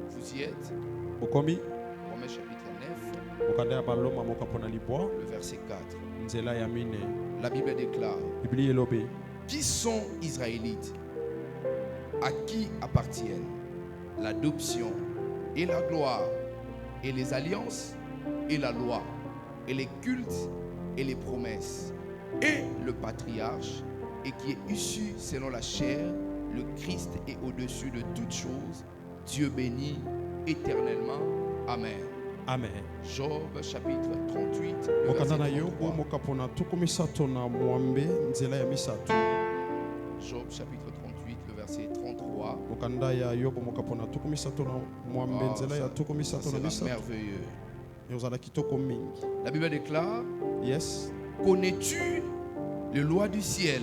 Vous y êtes. Bokomi. Romains chapitre 9. Le verset 4. La Bible déclare. Qui sont Israélites? À qui appartiennent l'adoption et la gloire et les alliances et la loi et les cultes et les promesses et le patriarche et qui est issu selon la chair, le Christ est au-dessus de toutes choses, Dieu béni éternellement. Amen. Amen. Job chapitre 38 le verset 33. Job chapitre 38 le verset 33. C'est merveilleux. La Bible déclare. Yes. Connais-tu les lois du ciel?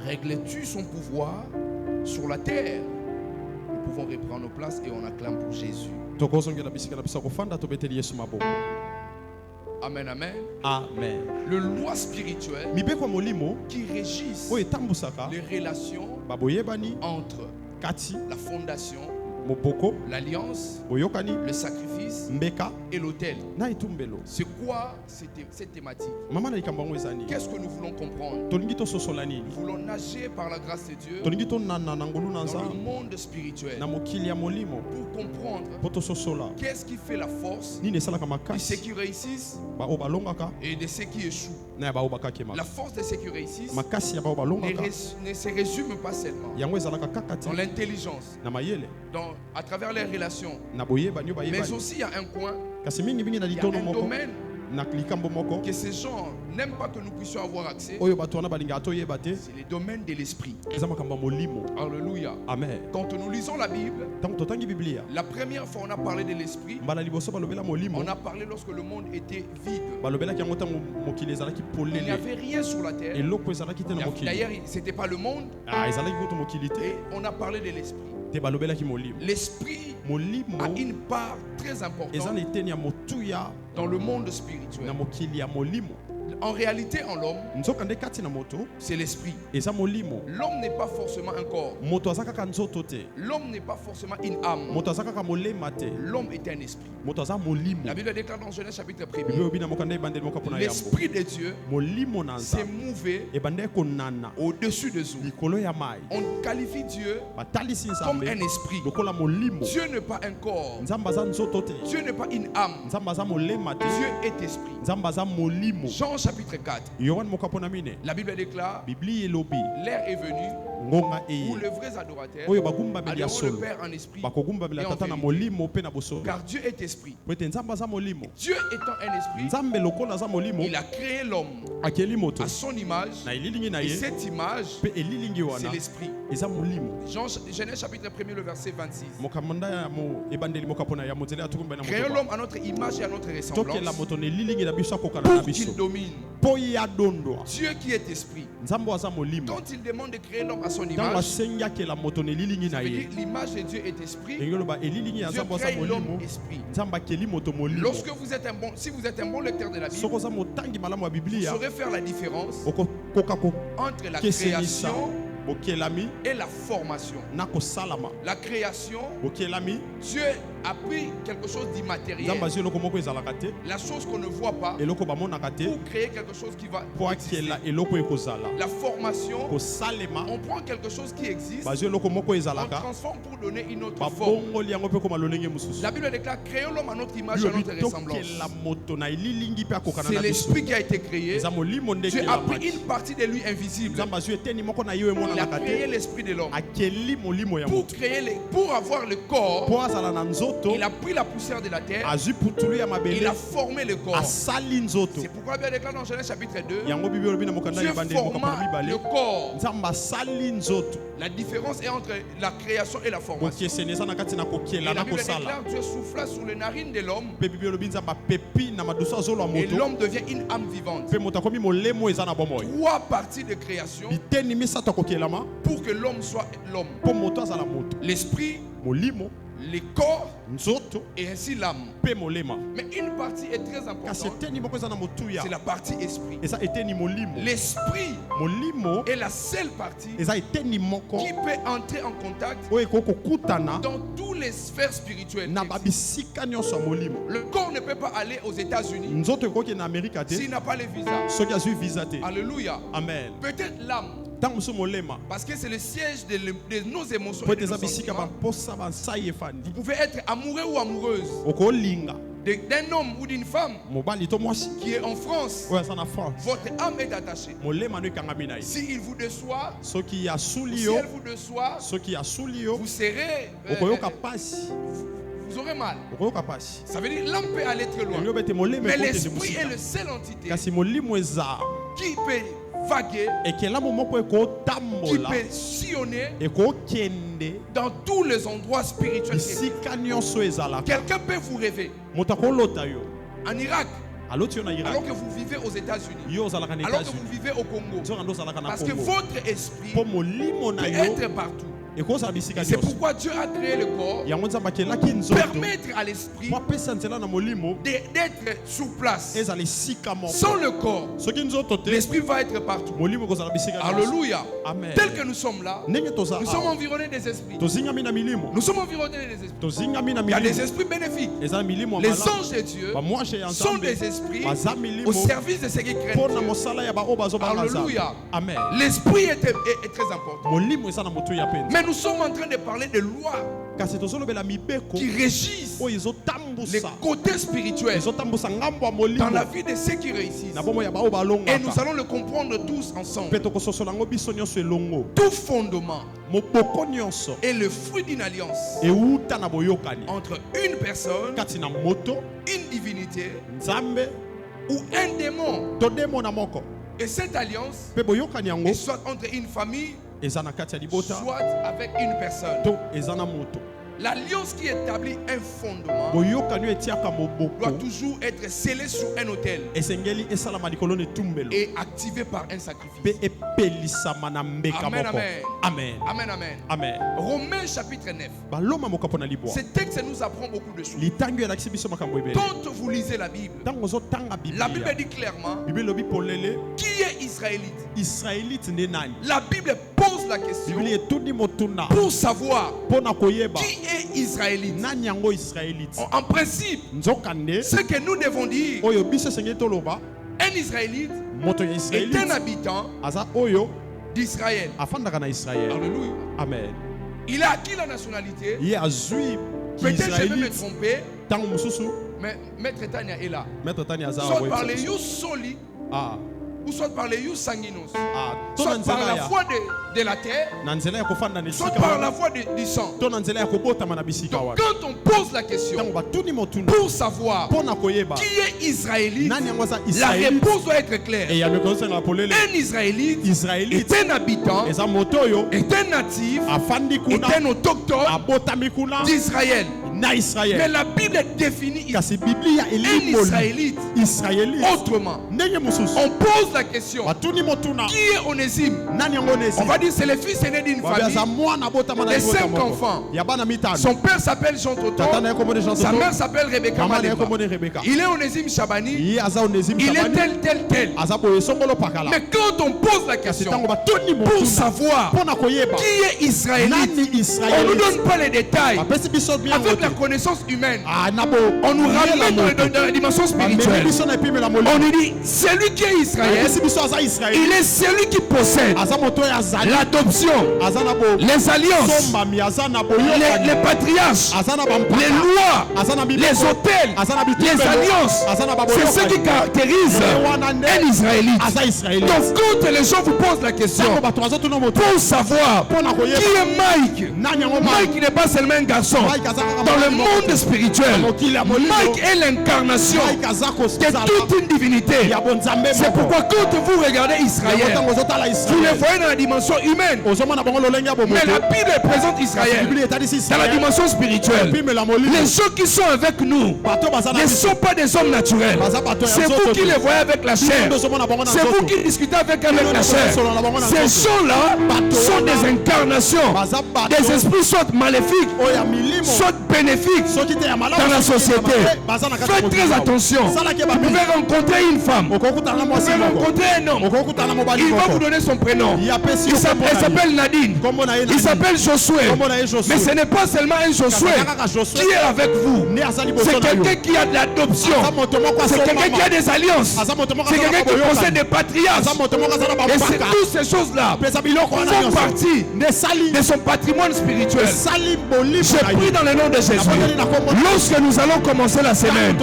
Règles-tu son pouvoir sur la terre? Nous pouvons reprendre nos places et on acclame pour Jésus. Amen, amen. Amen. Le loi spirituelle qui régissent les relations entre la fondation, l'alliance, le sacrifice et l'autel. C'est quoi cette thématique? Qu'est-ce que nous voulons comprendre? Nous voulons nager par la grâce de Dieu dans le monde spirituel pour comprendre qu'est-ce qui fait la force de ceux qui réussissent et de ceux qui échouent. La force de ceux qui réussissent ne se résume pas seulement dans l'intelligence, à travers les relations, mais aussi il y a un coin, il y a un domaine que ces gens n'aiment pas que nous puissions avoir accès. C'est le domaine de l'esprit. Alléluia. Amen. Quand nous lisons la Bible, la première fois on a parlé de l'esprit, on a parlé lorsque le monde était vide. Il n'y avait rien sur la terre. D'ailleurs, ce n'était pas le monde. Et on a parlé de l'esprit. L'esprit a une part très importante dans le monde spirituel. En réalité, en l'homme, c'est l'esprit. L'homme n'est pas forcément un corps. L'homme n'est pas forcément une âme. L'homme est un esprit. La Bible déclare dans Genèse chapitre 1er, l'esprit de Dieu s'est mouvé au-dessus des eaux. On qualifie Dieu comme un esprit. Dieu n'est pas un corps. Dieu n'est pas une âme. Dieu est esprit. Jean chapitre 4. La Bible déclare, l'heure est venue où les vrais adorateurs adoreront le Père en esprit et en vérité. Car Dieu est esprit. Dieu étant un esprit, il a créé l'homme à son image, et cette image, c'est l'esprit. Genèse chapitre 1er, le verset 26. Créons l'homme à notre image et à notre ressemblance pour qu'il domine. Dieu qui est esprit, quand il demande de créer l'homme à son image, ça veut dire l'image de Dieu est esprit. Dieu crée l'homme esprit. Lorsque vous êtes si vous êtes un bon lecteur de la Bible, vous saurez faire la différence entre la création et la formation. La création, Dieu a pris quelque chose d'immatériel, la chose qu'on ne voit pas, pour créer quelque chose qui va exister. La formation, on prend quelque chose qui existe, on transforme pour donner une autre forme. La Bible déclare, créons l'homme à notre image et à notre ressemblance. C'est l'esprit qui a été créé. Dieu a pris une partie de lui invisible. Il a créé l'esprit de l'homme. Pour avoir le corps, il a pris la poussière de la terre. Il a formé le corps. C'est pourquoi Bible déclare dans Genèse chapitre 2, Dieu forma le corps. La différence est entre la création et la formation. Et la Bible déclare, Dieu souffla sur les narines de l'homme et l'homme devient une âme vivante. 3 parties de création pour que l'homme soit l'homme. L'esprit, le corps et ainsi l'âme. Mais une partie est très importante. C'est la partie esprit. L'esprit est la seule partie qui peut entrer en contact dans toutes les sphères spirituelles. Le corps ne peut pas aller aux États-Unis s'il n'a pas le visa. Alléluia. Amen. Peut-être l'âme. Parce que c'est le siège de nos émotions et de nos sentiments. Vous pouvez être amoureux ou amoureuse d'un homme ou d'une femme qui est en France. Votre âme est attachée. S'il vous déçoit, si elle vous déçoit, vous serez... vous aurez mal. Ça veut dire l'âme peut aller très loin. Mais l'esprit est le seul entité qui peut vaguer, qui peut sillonner dans tous les endroits spirituels. Quelqu'un peut vous rêver en Irak, alors que vous vivez aux États-Unis, alors que vous vivez au Congo, parce que votre esprit peut être partout. C'est pourquoi Dieu a créé le corps, permettre à l'esprit d'être sur place. Sans le corps, l'esprit va être partout. Alléluia. Tel que nous sommes là, nous sommes environnés des esprits. Nous sommes environnés des esprits. Il y a des esprits bénéfiques. Les anges de Dieu sont des esprits au service de ceux qui craignent Dieu. Alléluia. L'esprit est très important. Mais nous sommes en train de parler de lois qui régissent les côtés spirituels dans la vie de ceux qui réussissent. Et nous allons le comprendre tous ensemble. Tout fondement est le fruit d'une alliance entre une personne, une divinité ou un démon. Et cette alliance est soit entre une famille, soit avec une personne. L'alliance qui établit un fondement doit toujours être scellée sur un autel et activée par un sacrifice. Amen, amen. Amen, amen. Amen. Romains chapitre 9. Ce texte nous apprend beaucoup de choses. Quand vous lisez la Bible dit clairement qui est israélite. La Bible pose la question pour savoir qui est israélite. En principe, ce que nous devons dire, un israélite est un habitant d'Israël. Alléluia. Amen. Il a acquis la nationalité. Peut-être je vais me tromper. Mais Maître Tania est là. Soit par les yeux soli, ou soit par les yeux sanguinos, soit par la foi de la terre, soit par la foi du sang. Donc quand on pose la question pour savoir qui est israélite, la réponse doit être claire. Un israélite est un habitant, est un natif, est un autochtone d'Israël. Mais la Bible définit un israélite autrement. On pose la question qui est Onésime? On va dire c'est le fils aîné d'une famille de 5 enfants. Son père s'appelle Jean Toto, sa mère s'appelle Rebecca Maleba. Il est Onésime Chabani, il est tel. Mais quand on pose la question pour savoir qui est israélite, on ne nous donne pas les détails. Avec la connaissance humaine, on nous ramène dans la dimension spirituelle. On nous dit celui qui est Israël, il est celui qui possède l'adoption, les alliances, les patriarches, les lois, les hôtels, les alliances. C'est ce qui caractérise un Israélite. Donc quand les gens vous posent la question pour savoir qui est Mike, Mike n'est pas seulement un garçon. dans le monde spirituel, Mike est l'incarnation de toute une divinité. C'est pourquoi quand vous regardez Israël, vous les voyez dans la dimension humaine. Mais la Bible présente Israël dans la dimension spirituelle. Les gens qui sont avec nous ne sont pas des hommes naturels. C'est vous qui les voyez avec la chair. C'est vous qui discutez avec la chair. Ces gens-là sont des incarnations, des esprits soit maléfiques, soit bénéfiques dans la société. Faites très attention. Vous pouvez rencontrer une femme, vous pouvez rencontrer un homme. Il va vous donner son prénom. Il s'appelle Nadine. Il s'appelle Josué. Mais ce n'est pas seulement un Josué qui est avec vous. C'est quelqu'un qui a de l'adoption. C'est quelqu'un qui a des alliances. C'est quelqu'un qui possède des patriarches. Et c'est toutes ces choses-là font partie de son patrimoine spirituel. J'ai pris dans le nom de Jésus. Lorsque nous allons commencer la semaine,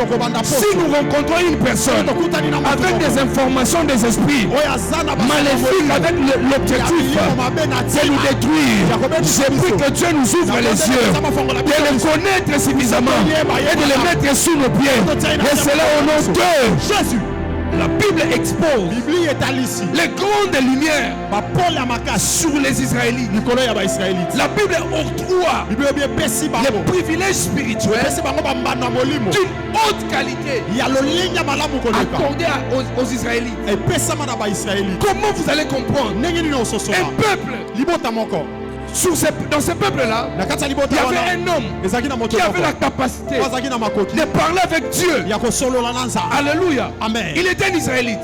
si nous rencontrons une personne avec des informations des esprits maléfiques, avec l'objectif de nous détruire, j'ai pris que Dieu nous ouvre les yeux, de les connaître suffisamment et de les mettre sous nos pieds. Et c'est là au nom de Jésus. La Bible expose les grandes lumières sur les Israélites. La Bible octroie les privilèges spirituels d'une haute qualité accordés aux Israélites. Comment vous allez comprendre un peuple? Dans ce peuple-là, il y avait un homme qui avait la capacité de parler avec Dieu. Alléluia. Amen. Il était un Israélite.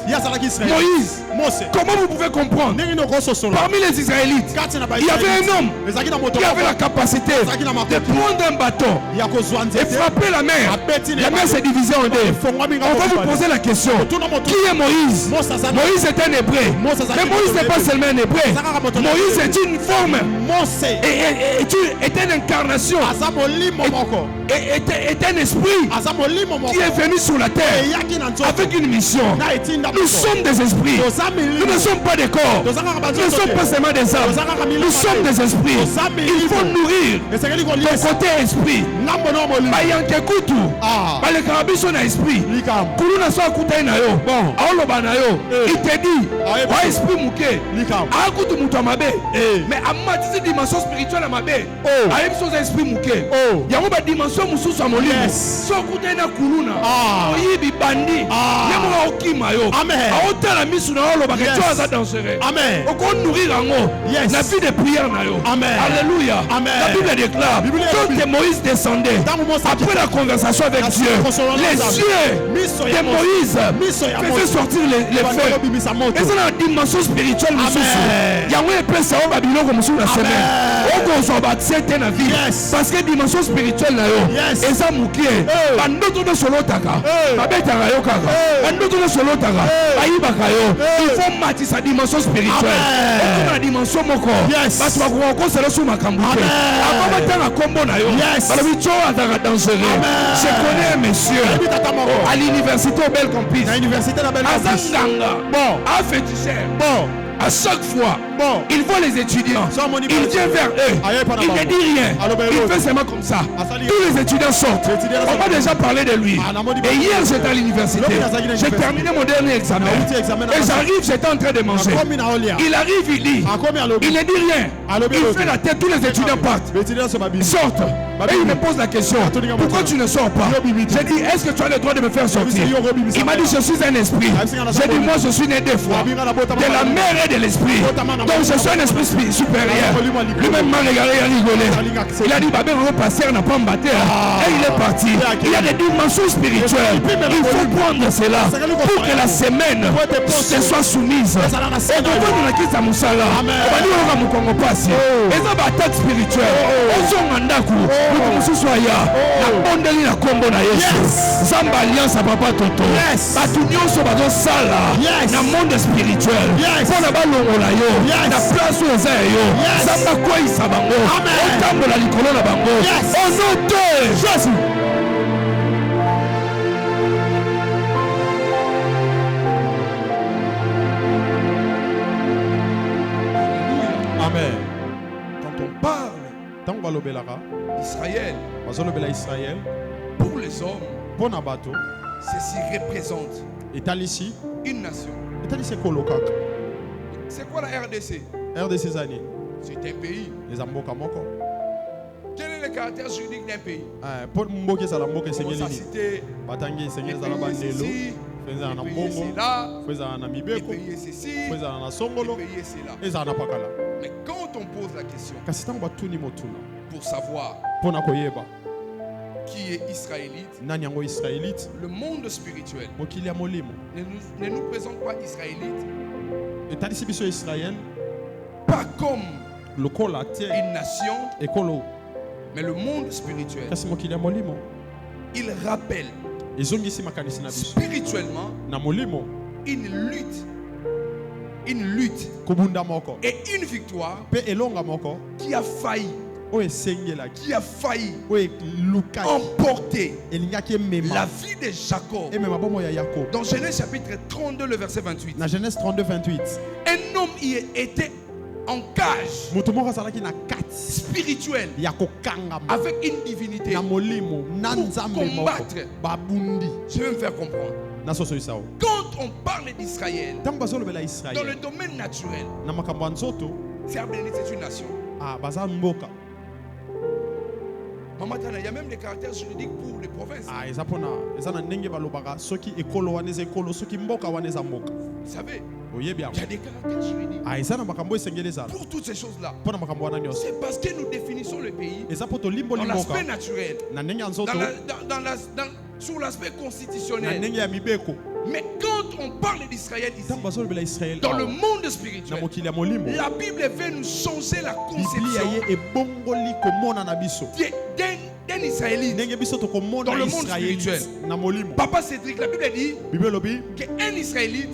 Moïse. Comment vous pouvez comprendre? Parmi les Israélites, il y avait un homme qui avait la capacité de prendre un bâton et frapper la mer. La mer s'est divisée en deux. On va vous poser la question. Qui est Moïse? Moïse est un hébreu. Mais Moïse n'est pas seulement un hébreu. Moïse est une forme. Est une incarnation, est un esprit qui est venu sur la terre avec une mission. Nous sommes des esprits, nous ne sommes pas des corps, nous ne sommes pas seulement des âmes, nous sommes des esprits. Il faut nourrir ton côté esprit. Il te dit mais à dimension spirituelle à ma bête. Aïe, chose esprit mouké. Il y a une dimension moussou à mon livre. Sans coûter na kuluna. Oyi bandi. Yamura okimayo. Amen. A ôter la mise sur le baguette. Tu as dangereux. Amen. Au qu'on nourrir en haut. La vie de prière na yo. Amen. Alléluia. Amen. La Bible déclare. Quand Moïse descendait après la conversation avec Dieu, les yeux de Moïse faisaient sortir les feux. Et c'est la dimension spirituelle moussou. Il y a un peu ça au Babylone comme moussou la semaine. Parce que dimension spirituelle na yo eza mukie bandoto no solo taka babeta yo kaka bandoto no solo taka bayibaka yo il faut matisa dimension spirituelle et la dimension moko parce que ko sala sous makambu te avant batanga kombo na yo balobi cho ataka dangereux. Je connais un monsieur à l'université au Bel Campus azanganga a féticheur à chaque fois, il voit les étudiants, il vient vers eux, il ne dit rien, il fait seulement comme ça. Tous les étudiants sortent. On va déjà parler de lui. Et hier j'étais à l'université, j'ai terminé mon dernier examen. Et j'arrive, j'étais en train de manger. Il arrive, il lit, il ne dit rien, il fait la tête, tous les étudiants partent. Ils sortent. Et il me pose la question, pourquoi tu ne sors pas? J'ai dit, est-ce que tu as le droit de me faire sortir? Il m'a dit, je suis un esprit. J'ai dit, moi je suis né deux fois, de la mère et de l'esprit. Donc je suis un esprit supérieur. Lui-même m'a regardé, il a rigolé. Il a dit, Babé, mon pasteur n'a pas me et il est parti. Il y a des dimensions spirituelles. Il faut prendre cela pour que la semaine se soit soumise. Et donc on a quitté sa moussala. On va dire, on va me congo passer. Et ça va attaque spirituelle. On s'en mandaku. La bondeli na kombo na Yesu. Zamba alliance à papa toto. Batu nyonso bazo sala na monde spirituel. Pour na balongola yo. Na place où eza yo. Zamba kwa isa bango. Otambola likolo na bango. Au nom de Jésus. Amen. Quand on parle Israël, pour les hommes, ceci représente une nation. C'est quoi la RDC? C'est un pays. Quel est le caractère juridique d'un pays? On va citer les pays c'est là, les pays c'est ci, les pays c'est là. Mais quand on pose la question pour savoir qui est israélite, le monde spirituel ne nous présente pas israélite pas comme une nation, mais le monde spirituel, il rappelle spirituellement une lutte et une victoire qui a failli emporter la vie de Jacob. Dans Genèse chapitre 32, le verset 28, un homme y était en cage spirituelle avec une divinité pour combattre. Je vais me faire comprendre. Quand on parle d'Israël, dans le domaine naturel, c'est une nation. Il y a même des caractères juridiques pour les provinces. Vous savez, il y a des caractères juridiques pour toutes ces choses-là. C'est parce que nous définissons le pays dans l'aspect naturel, sur l'aspect constitutionnel. Mais quand on parle d'Israël ici, dans le monde spirituel, la Bible veut nous changer la conception d'un Israélite dans le monde spirituel. Papa Cédric, la Bible dit qu'un Israélite,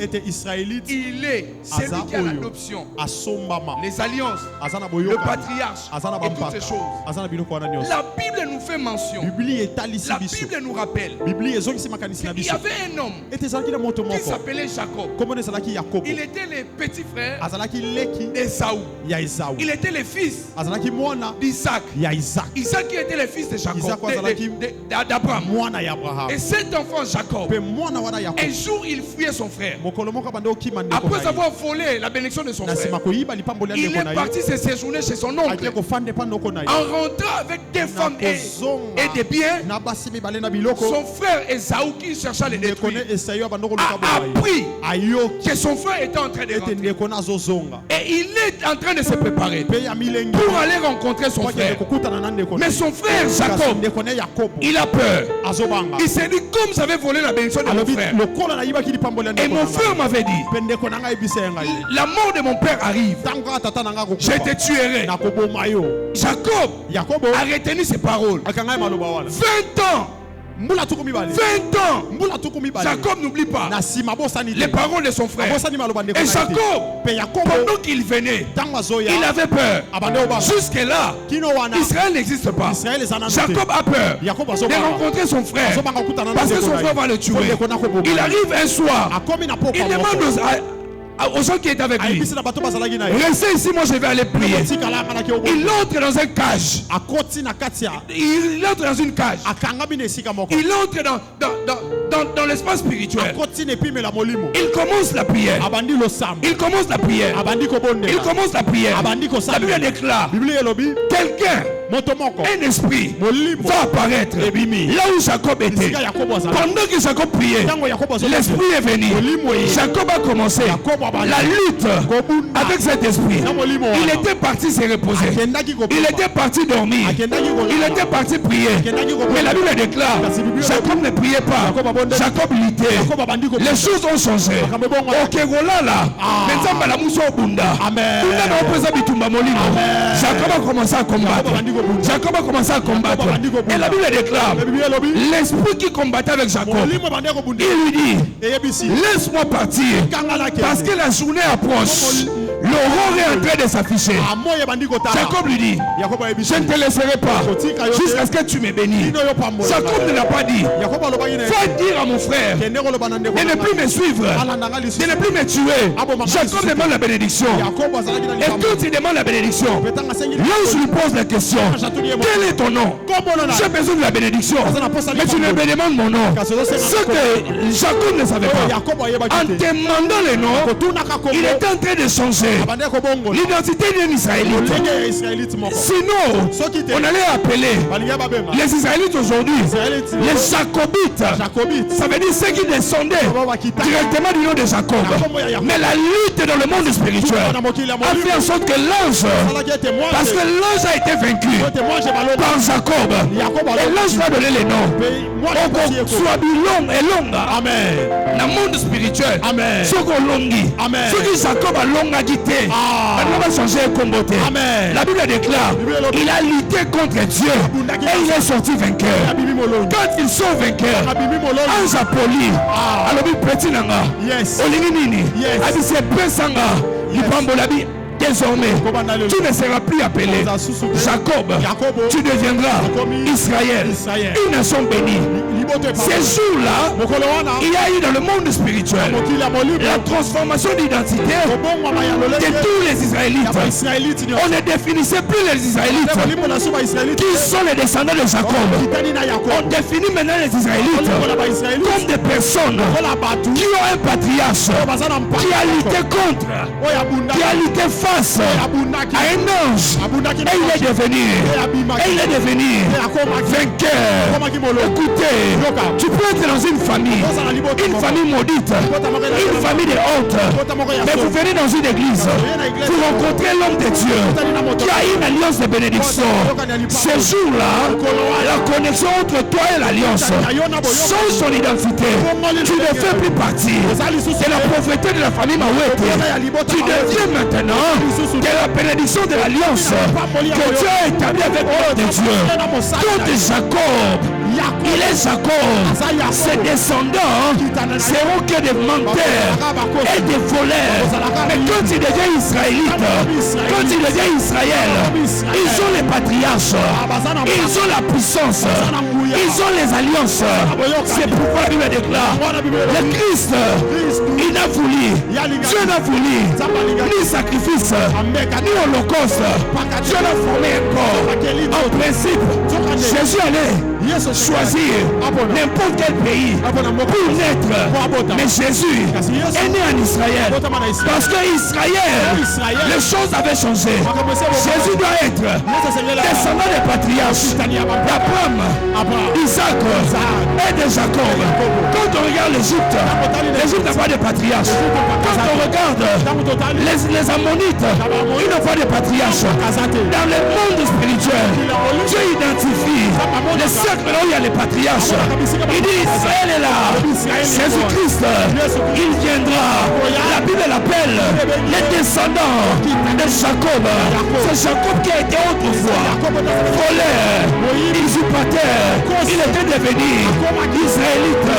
il est celui qui a l'adoption, les alliances, le patriarche et toutes ces choses. La Bible nous fait mention, la Bible nous rappelle qu'il y avait un homme qui s'appelait Jacob. Il était le petit frère d'Ésaü. Il était le fils d'Isaac. Isaac qui était le fils de d'Abraham. Et cet enfant Jacob, un jour il fuyait son frère. Après avoir volé la bénédiction de son frère, il est parti se séjourner chez son oncle. En rentrant avec des femmes et des biens, son frère Ésaü, qui cherchait à le détruire, a appris que son frère était en train de rentrer. Et il est en train de se préparer pour aller rencontrer son frère. Mais son frère Jacob, il a peur. Il s'est dit, comme j'avais volé la bénédiction de mon frère, et mon frère m'avait dit, la mort de mon père arrive, je te tuerai. Jacob a retenu ses paroles. 20 ans. 20 ans, Jacob n'oublie pas les paroles de son frère. Et Jacob, pendant qu'il venait, il avait peur. Jusque-là, Israël n'existe pas. Jacob a peur de rencontrer son frère parce que son frère va le tuer. Il arrive un soir, il demande aux gens qui étaient avec lui, restez ici, moi je vais aller prier. Il entre dans un cage. Il entre dans une cage. Il entre dans l'espace spirituel. Il commence la prière. Il commence la prière. Il commence la prière. La Bible déclare, quelqu'un, un esprit va apparaître là où Jacob était. Pendant que Jacob priait, l'esprit est venu. Jacob a commencé la lutte avec cet esprit. Il était parti se reposer. Il était parti dormir. Il était parti prier. Mais la Bible déclare, Jacob ne priait pas. Jacob luttait. Les choses ont changé. Ok, voilà là. Maintenant, la mousse au bunda. Jacob a commencé à combattre. Jacob a commencé à combattre. Et la Bible déclare, l'esprit qui combattait avec Jacob, il lui dit, laisse-moi partir parce que la journée approche. L'aurore est en train de s'afficher. Jacob lui dit, je ne te laisserai pas jusqu'à ce que tu me bénisses. Jacob ne l'a pas dit. Faut dire à mon frère de ne plus me suivre, de ne plus me tuer. Jacob demande la bénédiction. Et quand il demande la bénédiction, l'ange lui pose la question, quel est ton nom? J'ai besoin de la bénédiction, mais tu me demandes mon nom. Ce que Jacob ne savait pas, en demandant le nom, il est en train de changer l'identité d'un Israélite. Sinon, on allait appeler les Israélites aujourd'hui les Jacobites. Ça veut dire ceux qui descendaient directement du nom de Jacob. Mais la lutte dans le monde spirituel a fait en sorte que l'ange, parce que l'ange a été vaincu par Jacob, et l'ange va donner les noms. Amen. Dans le monde spirituel, ce qu'on longi, ce que Jacob a long agité, on va changer et combattre. La Bible déclare, il a lutté contre Dieu et il est sorti vainqueur. Quand ils sont vainqueurs, ange a poli, alors il petit nanga, olinginini, abise pesanga, il prend bolabi. Désormais, tu ne seras plus appelé Jacob, tu deviendras Israël, une nation bénie. Ces jours-là, il y a eu dans le monde spirituel la transformation d'identité de tous les Israélites. On ne définissait plus les Israélites qui sont les descendants de Jacob. On définit maintenant les Israélites comme des personnes qui ont un patriarche qui a lutté contre, qui a lutté face à un ange, et il est devenu vainqueur. Écoutez, tu peux être dans une famille maudite, une famille de honte, mais vous venez dans une église, vous rencontrez l'homme de Dieu qui a une alliance de bénédiction. Ce jour-là, la connexion entre toi et l'alliance change son identité. Tu ne fais plus partie de la pauvreté de la famille Mawete. Tu deviens maintenant de la bénédiction de l'alliance que Dieu a établie avec l'homme de Dieu. Tout Jacob, il est Jacob. Ses descendants seront que des menteurs et des voleurs. Mais quand il devient israélite, quand il devient Israël, ils ont les patriarches, ils ont la puissance, ils ont les alliances. C'est pourquoi la Bible déclare, le Christ, il n'a voulu, Dieu n'a voulu ni sacrifice, ni holocauste. Dieu n'a formé un corps. En principe, Jésus allait choisir n'importe quel pays pour naître. Mais Jésus est né en Israël. Parce que Israël, les choses avaient changé. Jésus doit être descendant des patriarches d'Abraham, Isaac et de Jacob. Quand on regarde l'Égypte, l'Égypte n'a pas de patriarche. Quand on regarde les Ammonites, ils n'ont pas de patriarche. Dans le monde spirituel, Dieu identifie les cercles là où il y a les patriarches. Il dit Israël est là. Jésus-Christ, il viendra. La Bible l'appelle les descendants de Jacob. C'est Jacob qui a été autrefois voleur, usurpateur. Il était devenu israélite.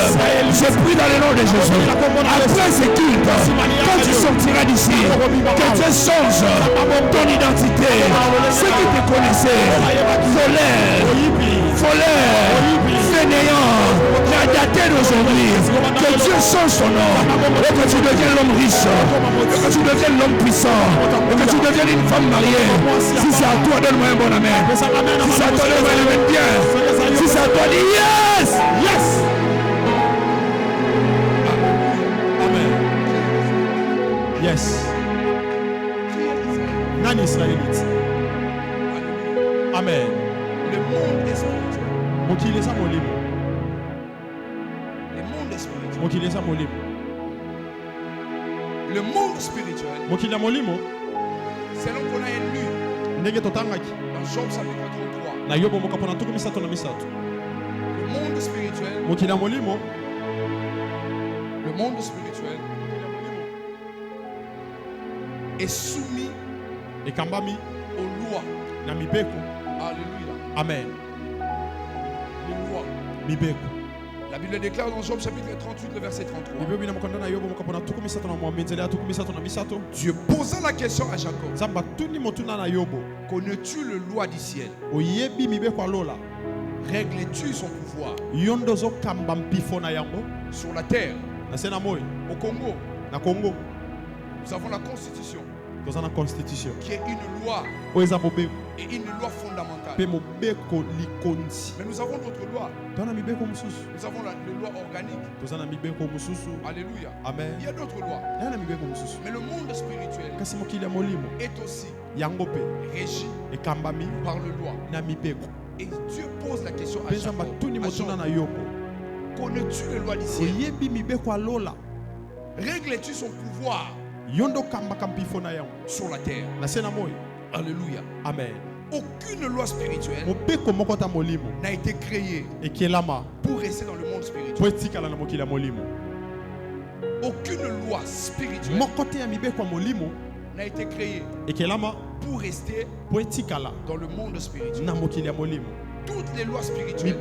Je prie dans le nom de Jésus. Après ce culte, quand tu sortiras d'ici, que Dieu change ton identité. Ceux qui te connaissaient, voleur, fainéant, daté d'aujourd'hui, que Dieu change son nom, et que tu deviennes l'homme riche, et que tu deviennes l'homme puissant, et que tu deviennes une femme mariée. Si c'est à toi, donne-moi un bon amen. Si c'est à toi, donne-moi un amen bien. Si c'est à toi, dis yes, yes. Amen. Yes. Non israélite. Amen. Le monde est spirituel. Mokileza molimo. Le monde est spirituel. Mokileza molimo. Le monde spirituel. Mokila molimo. Selon qu'on a lu. Ndenge totangaki. Dans Job chapitre 33. Na Yobo mokapona tuku misato na misato. Le monde spirituel. Mokila molimo. Le monde spirituel est soumis et kambami aux lois. Na mibeko. Alléluia. Amen. Les lois. Mibeko. La Bible déclare dans Job chapitre 38, le verset 33. Dieu posa la question à Jacob. Connais-tu le loi du ciel? Règles-tu son pouvoir sur la terre? Au Congo, nous avons la constitution qui est une loi et une loi fondamentale. Mais nous avons d'autres lois. Nous avons la loi organique. Alléluia. Amen. Il y a d'autres lois. Mais le monde spirituel est aussi régi par le loi. Et Dieu pose la question à Jacob. Connais-tu le loi du ciel? Règles-tu son pouvoir sur la terre? Alléluia. Amen. Aucune loi spirituelle n'a été créée pour rester dans le monde spirituel. Aucune loi spirituelle n'a été créée pour rester dans le monde spirituel. Toutes les lois spirituelles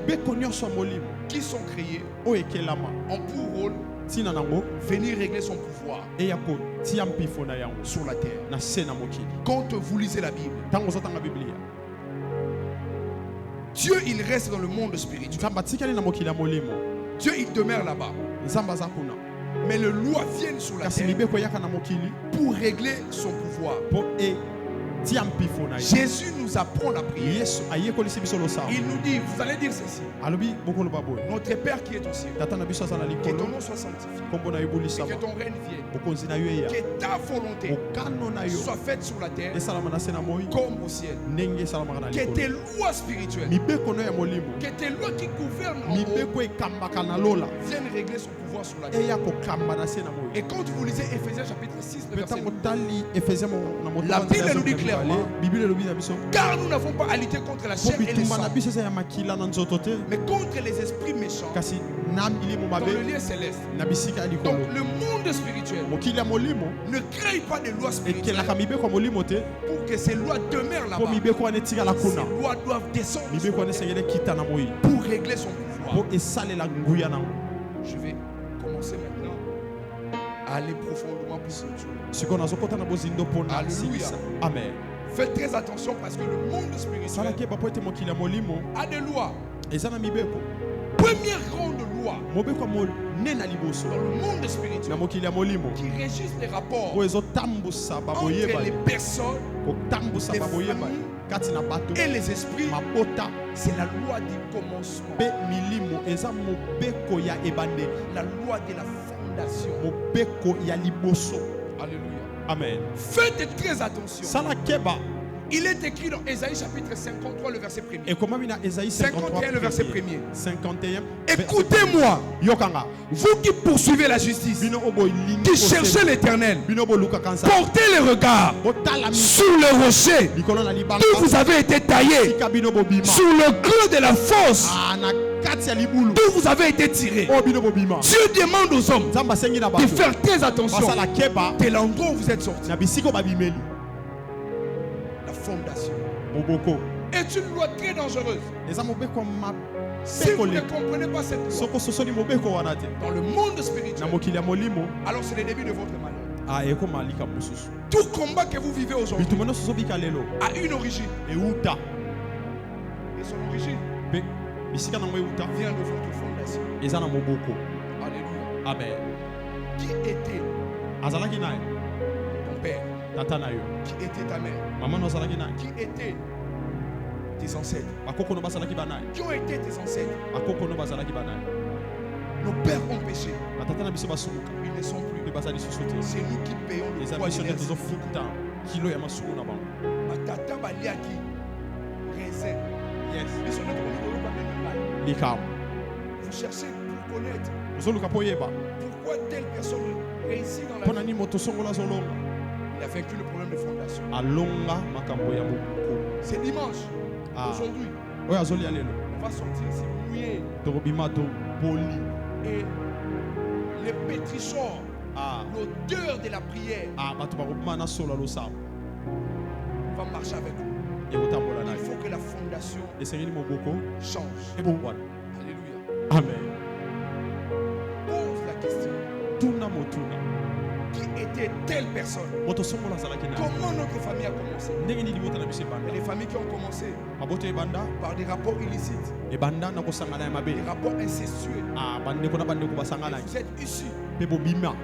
qui sont créées ont pour rôle venir régler son pouvoir sur la terre. Quand vous lisez la Bible, Dieu il reste dans le monde spirituel. Dieu il demeure là-bas. Mais les lois viennent sur la terre pour régler son pouvoir. Jésus nous apprend la prière. Il nous dit, vous allez dire ceci: notre Père qui est au ciel, que ton nom soit sanctifié, que ton règne vienne, que ta volonté soit faite sur la terre comme au ciel. Que tes lois spirituelles, que tes lois qui gouvernent en haut viennent régler son pouvoir sur la terre. Et quand vous lisez Ephésiens chapitre 6, le verset 9, la Bible nous dit clairement: car nous n'avons pas à lutter contre la chair et le sang, mais contre les esprits méchants dans le lieu céleste. Donc le monde spirituel ne crée pas de lois spirituelles pour que ces lois demeurent là-bas. Ces lois doivent descendre pour régler son pouvoir. Je vais commencer maintenant à aller profondément plus sur Dieu. Alléluia. Amen. Faites très attention parce que le monde spirituel a des lois. Première grande loi dans le monde spirituel qui régisse les rapports entre les personnes, les familles et les esprits, c'est la loi du commencement, la loi de la fondation. Alléluia. Amen. Faites très attention. Il est écrit dans Ésaïe chapitre 53, le verset 1er. 51, le verset 1er. Écoutez-moi, vous qui poursuivez la justice, qui cherchez l'Éternel, portez les regards sur le rocher d'où vous avez été taillé, sur le creux de la fosse d'où vous avez été tiré. Dieu demande aux hommes de faire très attention de l'endroit où vous êtes sortis. Fondation est une loi très dangereuse. Si vous ne comprenez pas cette loi dans le monde spirituel, alors c'est le début de votre malheur. Tout combat que vous vivez aujourd'hui a une origine. Et son origine vient de votre fondation. Alléluia. Amen. Qui était ton père? Qui était ta mère? Qui étaient tes ancêtres? Qui ont été tes ancêtres? Nos pères ont péché. Ils ne sont plus. C'est nous qui payons le poids de leurs vous cherchez pour connaître pourquoi telle personne réussit dans la vie. Il a vaincu le problème de fondation. C'est dimanche. Aujourd'hui, on va sortir ici mouillé. Et les pétrichors, l'odeur de la prière va marcher avec nous. Il faut que la fondation change. Alléluia. Amen. qui était telle personne. Comment notre famille a commencé? Les familles qui ont commencé par des rapports illicites, des rapports incestueux. Vous êtes issus de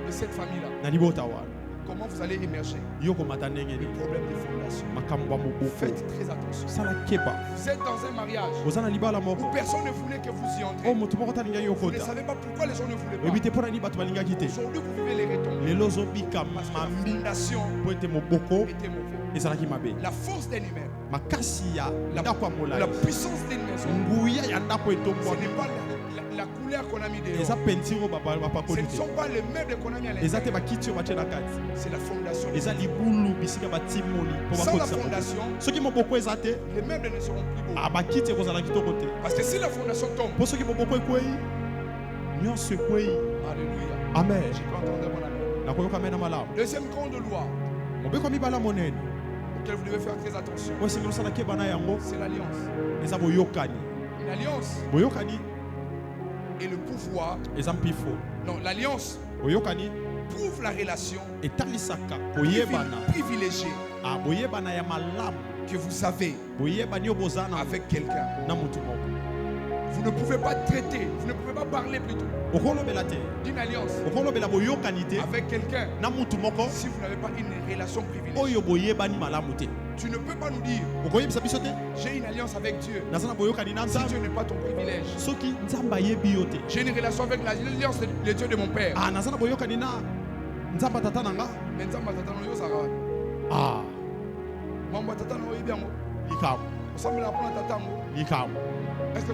cette famille-là. Comment vous allez émerger? Le problème de fondation. Faites très attention. Vous êtes dans un mariage où personne ne voulait que vous y entrez. Vous ne savez pas pourquoi les gens ne voulaient pas. Aujourd'hui, vous vivez les retombées. Parce que la fondation était mauvaise. La force d'un humain, la puissance d'une maison, ce n'est pas la couleur qu'on a mis dehors. Ce ne sont pas les meubles qu'on a mis à l'intérieur. C'est la fondation. Sans la fondation, les meubles ne seront plus beaux. Parce que si la fondation tombe, alléluia. Amen. Je peux entendre mon amen. Deuxième grande loi auquel vous devez faire très attention, c'est l'alliance. Une alliance et le pouvoir. Non, l'alliance prouve la relation privilégiée que vous avez avec quelqu'un. Vous ne pouvez pas traiter, vous ne pouvez pas parler plutôt d'une alliance avec quelqu'un si vous n'avez pas une relation privilégiée. Tu ne peux pas nous dire j'ai une alliance avec Dieu si Dieu n'est pas ton privilège. J'ai une relation avec l'alliance de Dieu de mon père. Mais Nzamba tata no yo sara. Mambo tata no yo bien mo. Likam. Ensemble la prendre tata mo. Likam. Est-ce que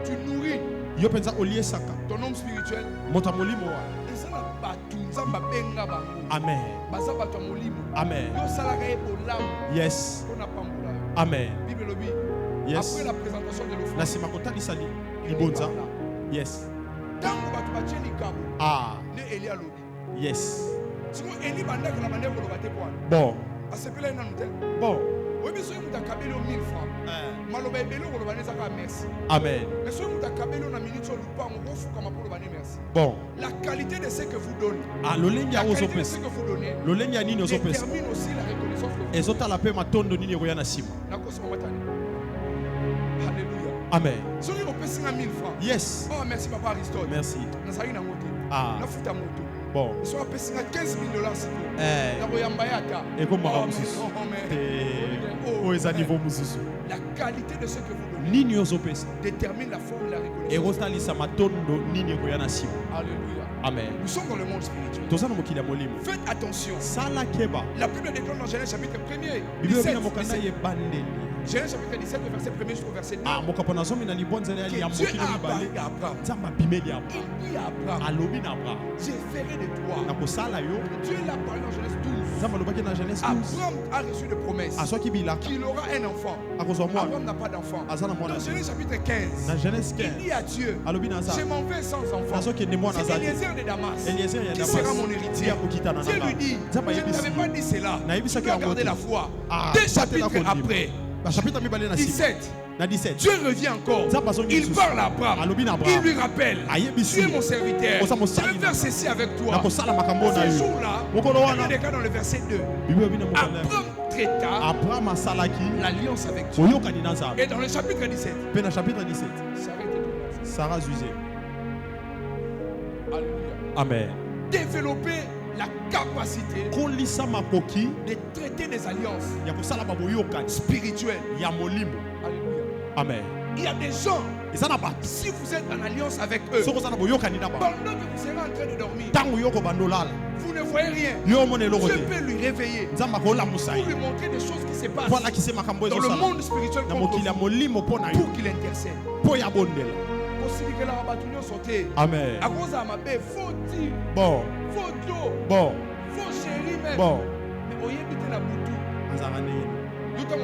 tu nourris yo penza olie saka ton homme spirituel? Motamolimo wa. Ezala batu Nzamba benga bango. Amen. Baza batu molimo. Amen. Yo salaka e bolam. Yes. On a pambola. Amen. Bible lobi. Yes. Après la présentation de l'offrande. Na sima kotali sali libonza. Yes. Tango batu batie likabo. Ah. Ne Elia lobi. Yes. Siko Eli bandaka na bandeko lo bate point. Bon. Asepela ina nute. Bon. Oui, so muta kabelo 1000 francs. Maloba ebelo ko lo baneza ka merci. Amen. Mais so muta kabelo na minute so lupango ko fuka mapolo bane merci. Bon. La qualité de ce que vous donnez. Ah, lolengi a ozo pesa. Lolengi a nini ozo pesa. Détermine aussi la reconnaissance que vous. Ezota la pe matondo nini ko yana sima. Nakosoma matani. Alléluia. Amen. So yo pesa 1000 francs. Yes. Oh merci papa Aristote. Merci. Na sali na moto. Ah. Na futa moto. Bon. So pesa 15 000 $. Na ko yamba yata. Et comme mara mususu. Oh, eza niveau mususu. La qualité de ce que vous donnez nini ozo pesa détermine la forme de la reconnaissance. Erotalisa matondo nini ko yana sima. Alléluia. Amen. Nous sommes dans le monde spirituel. Tozana mokili ya molimo. Faites attention. Sala keba. La Bible déclare dans Genèse chapitre 1er. Bible mokanda ye bandeli. Genèse chapitre 17 verset 1er jusqu'au verset 2. Ah, mokapona zomi na libonza ya mokili libale. Nzamba bimeli ya Abraham. Il dit à Abraham. Alobi na Abraham. Je ferai de toi. Na kosala yo. Dieu l'a parlé dans Genèse 12. Nzamba lobaki na Genèse 12. Abraham a reçu de promesses. Asoki bila. Qu'il aura un enfant. Abraham n'a pas d'enfant. Dans Genèse chapitre 15. Na Genèse 15. Il dit à Dieu. Alobi na za. Je m'en vais sans enfant. Asoki ne mwana za. C'est Eliezer de Damas. Eliezer ya Damas. Qui sera mon héritier? Dieu lui dit. Je ne t'avais pas dit cela. Tu dois garder la foi. Deux chapitres après. 17. Dieu revient encore. Il parle à Abraham. Il lui rappelle. Tu es mon serviteur. Je vais faire ceci avec toi. Ce jour-là, il y a dans le verset 2. Abraham traita l'alliance avec Dieu. Et dans le chapitre 17, Sarah Zuzé. Alléluia. Amen. Développer la capacité de traiter des alliances spirituelles. Alléluia. Amen. Il y a des gens, si vous êtes en alliance avec eux, pendant que vous serez en train de dormir, vous ne voyez rien. Dieu peut lui réveiller pour lui montrer des choses qui se passent dans le monde spirituel pour qu'il intercède. Amen. À cause de ma belle, faut dire, bon, faut d'eau, bon, faut chérir même. Bon. Mais au lieu de la boutou, nous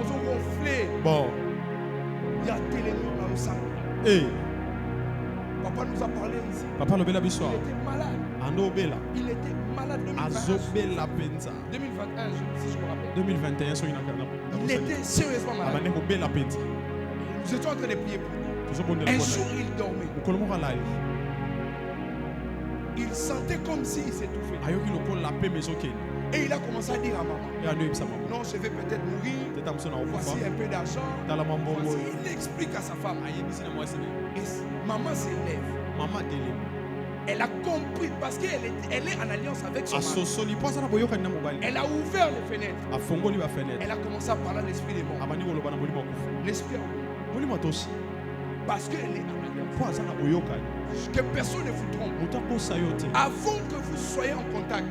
sommes gonflés. Bon. Il y a télé dans le sang. Eh. Papa nous a parlé ici. Papa le bela biswa. Il était malade. Ando bela. Il était malade 2021. Azobela penza. 2021, si je me rappelle. 2021 so inakana. Il était sérieusement malade. Abane ko bela penza. Nous étions en train de prier pour lui. Un jour il dormait. Il sentait comme s'il s'étouffait. Et il a commencé à dire à maman, non, je vais peut-être mourir. Voici un peu d'argent. Il explique à sa femme. Et maman s'élève. Elle a compris parce qu'elle est en alliance avec son mari. Elle a ouvert les fenêtres. Elle a commencé à parler à l'esprit des morts. L'esprit parce qu'elle est en alliance. Que personne ne vous trompe. Avant que vous soyez en contact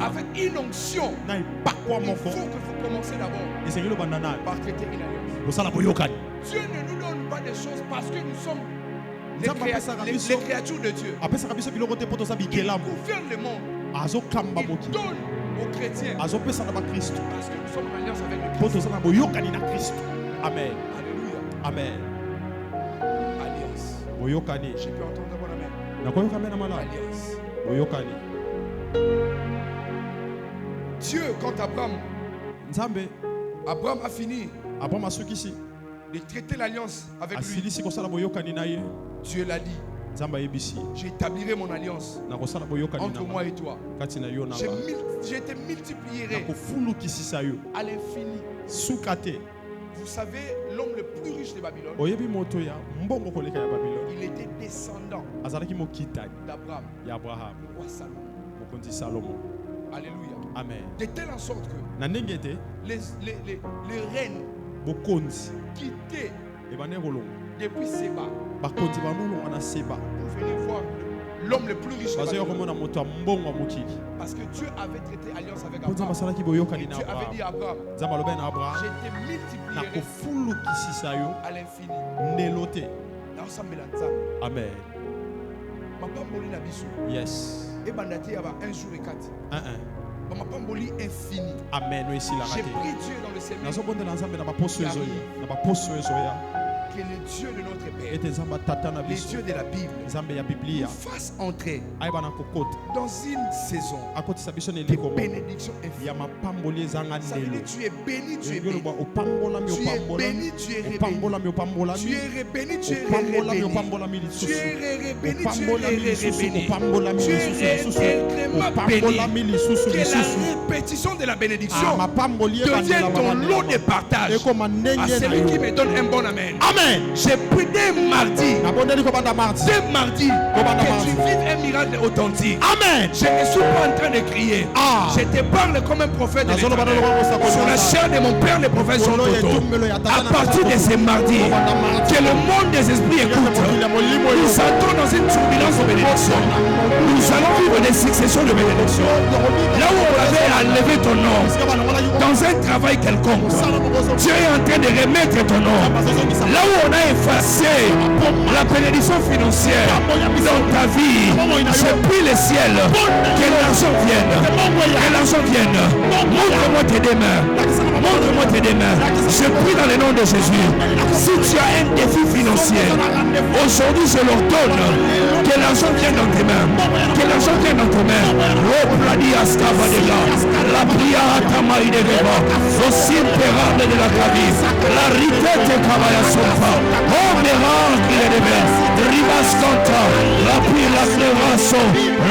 avec une onction, il faut que vous commencez d'abord par traiter une alliance. Dieu ne nous donne pas des choses parce que nous sommes les créatures de Dieu. Il gouverne le monde. Il donne aux chrétiens parce que nous sommes en alliance avec le Christ. Amen. Alléluia. Amen. Alliance. Je peux entendre mon amen. Alliance. Dieu, quand Abraham a fini de traiter l'alliance avec lui, Dieu l'a dit. J'établirai mon alliance entre moi et toi. Je te multiplierai à l'infini. Vous savez, l'homme le plus riche de Babylone, il était descendant d'Abraham, le roi Salomon. Alléluia. Amen. De telle en sorte que les reines quittaient depuis Séba pour venir voir l'homme le plus riche de Babylone. Parce que Dieu avait traité alliance avec Abraham. Et Dieu avait dit à Abraham, je te multiplierai à l'infini. Amen. Yes. Et bandati y a un jour et 4. Infini. Amen. J'ai pris Dieu dans le Seigneur. Que le Dieu de notre Père, le Dieu de la Bible, nous fasse entrer dans une saison de bénédiction infinie. Ça veut dire tu es béni, tu es béni. Tu es béni, tu es rébéni. Tu es rébéni, tu es rébéni. Tu es rébéni, tu es rébéni. Tu es réellement béni. Que la répétition de la bénédiction devienne ton lot de partage à celui qui me donne un bon amen. Amen. J'ai pris dès mardi, que tu vives un miracle authentique. Amen. Je ne suis pas en train de crier. Je te parle comme un prophète de l'Éternel. Sur la chair de mon père, le prophète Jean Toto. À partir de ce mardi, que le monde des esprits écoute. Nous entrons dans une turbulence de bénédiction. Nous allons vivre des successions de bénédiction. Là où on avait enlevé ton nom, dans un travail quelconque, Dieu est en train de remettre ton nom. Là où on a effacé la bénédiction financière dans ta vie, je prie le ciel, que l'argent vienne. Que l'argent vienne. Montre-moi tes deux mains. Montre-moi tes deux mains. Je prie dans le nom de Jésus. Si tu as un défi financier, aujourd'hui je l'ordonne. Que l'argent vienne dans tes mains. Que l'argent vienne dans tes mains. La prière à Tamaï de Geba, aussi impérable de la Kavis, la ripette Kabaya Sofa, oh miracle il est de mer, Rivas Kanta, la pire la clérasso,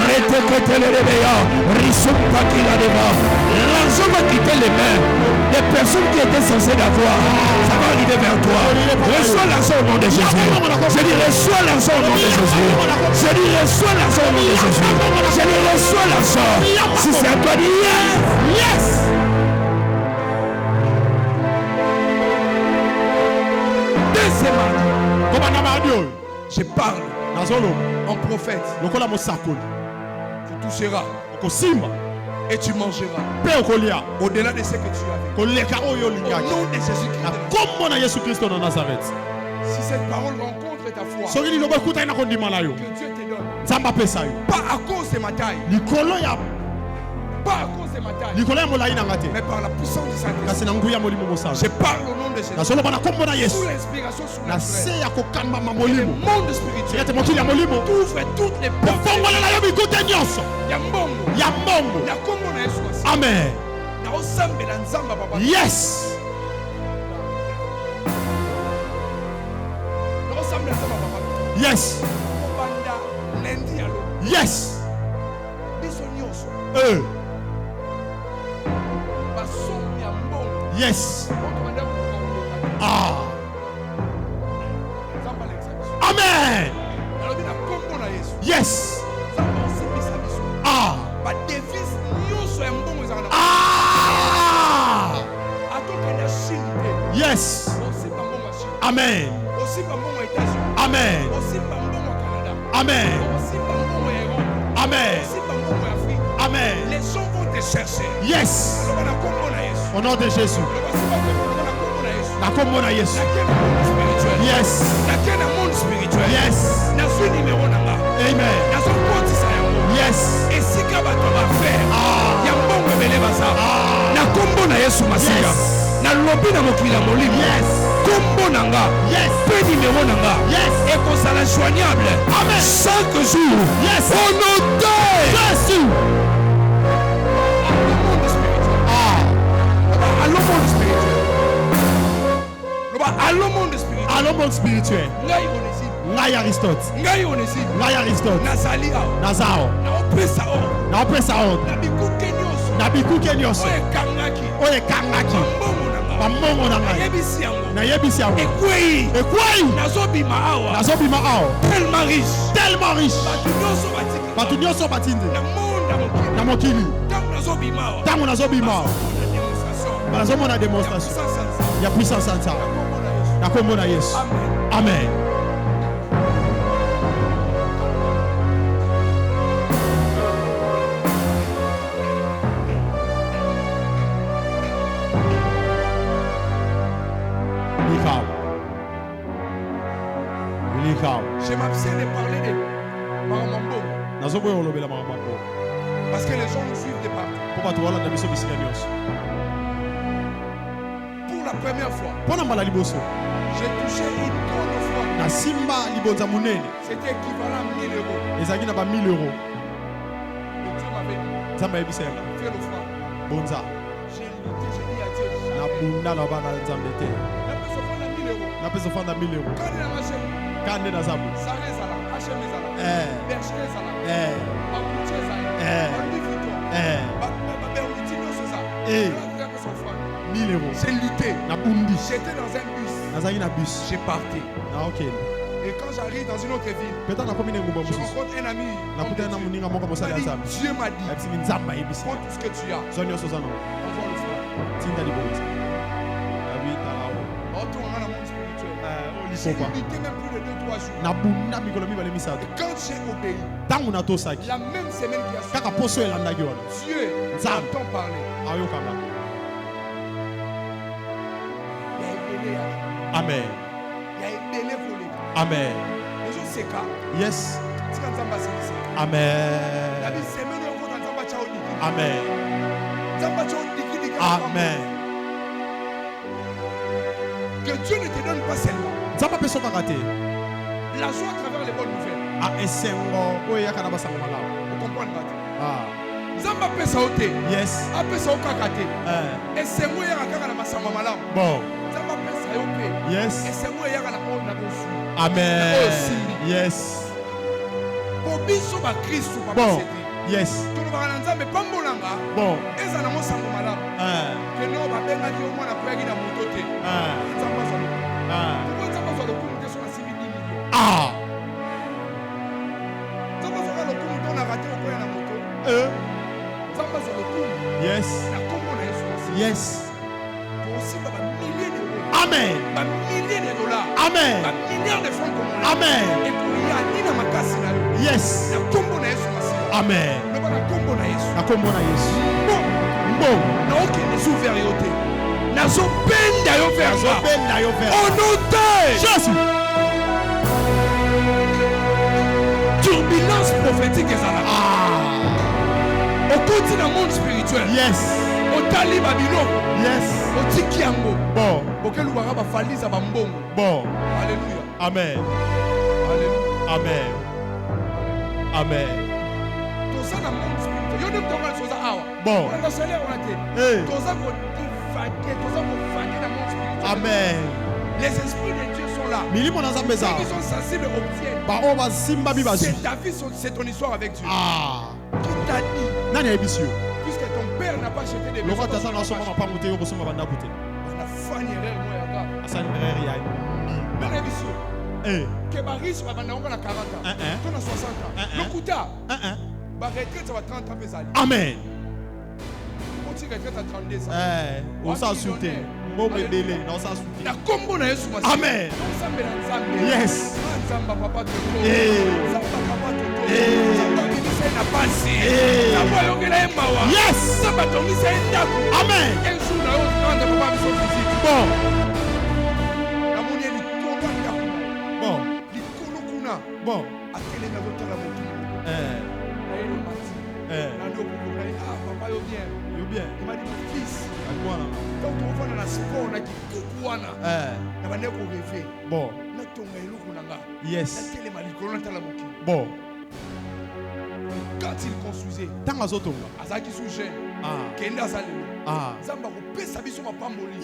Retekete le réveilla, Rissupa qui la débat. L'argent va quitter les mains des personnes qui étaient censées d'avoir. Ça va arriver vers toi. Reçois l'argent au nom de Jésus. Je dis reçois l'argent au nom de Jésus. Je dis reçois l'argent au nom de Jésus. Je dis reçois l'argent. Si c'est à toi, dis yes. Je parle en prophète. Tu toucheras et tu mangeras au-delà de ce que tu avais. Au nom de Jésus-Christ de Nazareth. Si cette parole rencontre ta foi, que Dieu te donne, pas à cause de ma taille, pas à cause de ma taille, mais par la puissance du Saint-Esprit. Je parle au nom de Jésus. Sous l'inspiration surnaturelle. Le monde spirituel t'ouvre toutes les portes. Amen. Yes. Yes. Yes. Yes. Ah. Amen. Yes. Ah. Ah. Yes. Amen. Amen. Amen. Amen. Amen. Les gens vont te chercher. Yes. Au nom de Jésus. La commune Jésus. Yes. Yes. Amen. Yes. Na lobi na mokili ya molimo kombo nanga pe numéro nanga ekozala joignable chaque jour au nom de Jésus. Allô monde spirituel. Allô monde spirituel. Ngai Aristote. Ngai Aristote. Nazao. Na opesa o. Na bikuke nyonso. Oye kangaki. Bamongo na ngai. Na yebisi yango. Ekwei. Nazobima awa. Tellement riche. Batu nyonso batindi. Na mokili. Tango nazobima awa. Bazomona démonstration. Il y a puissance en ça. Na kombo na Yesu. Amen. Je m'abstiens de parler de Maramambo. Parce que les gens nous suivent de partout. Pour la première fois, j'ai touché une grande fois. C'était équivalent à 1000 euros. Et Dieu m'avait dit, fais l'offrande. J'ai lutté, j'ai dit à Dieu, jamais. La personne a 1000 euros. Quand il a marché, Saré Zala, HM Zala, Berger Zala, Bakuche Zala, Louis Vuitton, Berlutino Sosa. 1000 euros. J'ai lutté. J'étais dans un bus. J'ai parti. Et quand j'arrive dans une autre ville, je rencontre un ami. Dieu m'a dit, prends tout ce que tu as. Envoie le frère. Retourne dans le monde spirituel. J'ai lutté même plus de 2-3 jours. Et quand j'ai obéi, la même semaine qui a suivi, Dieu m'entend parler. Amen. Amen. Yes. Amen. Amen. Amen. Que Dieu ne te donne pas seulement la joie à travers les bonnes nouvelles. Vous comprenez? Zamba pesa ote. Yes. Apesa okakate. Esengo ya kaka na masamba malamu. Bon. Zamba pesa yope. Yes. Esengo ya na ona bosu. Amen. Yes. Pour biso ba Kristo ba bon. Yes. Tout ba na Nzambe pambolanga. Bon. Eza na mosango malamu. Que no ba benga ki omwana koyaki na moto te. Nzamba zalo. Pourquoi Nzamba zalo kumte so na sibi million? Nzamba zalo kumte na raté okoya na moto. Yes. Yes. Amen. Milliers de dollars. Amen. Milliards de francs congolais. Amen. Et pour y aller dans ma casse. Yes. Amen. Bon. Non, qui est ouvert yoté. Nazo benda yo vers ça. Au nom de Jésus. Turbulence prophétique est là. Au côté dans le monde spirituel. Yes. Au tali Babylone. Yes. Au tikiango. Bon. Auquel on va fallir ça bambon. Bon. Alléluia. Amen. Alléluia. Amen. Amen. Tout ça dans le monde spirituel. Yo ne peut pas chose awa. Bon. On a salaire on a été. Tout ça pour divaguer, tout ça pour vaguer dans le monde spirituel. Amen. Les esprits de Dieu sont là. Ceux qui sont sensibles obtiennent. C'est ta vie, c'est ton histoire avec Dieu. Qui t'a dit? Puisque ton père n'a pas acheté des maisons. On a fait une erreur. Que ma riche va vendre 40 ans, tu as 60 ans. Le Kouta, ma retraite ça va 30 ans. Amen. Quand tu retraites à 32 ans, on s'en soutient. Amen. Yes. Yes. Amen. Bon. Il m'a dit, mon fils, quand on va dans la sport, on a dit, bon. Yes. Bon. Quand il construisait,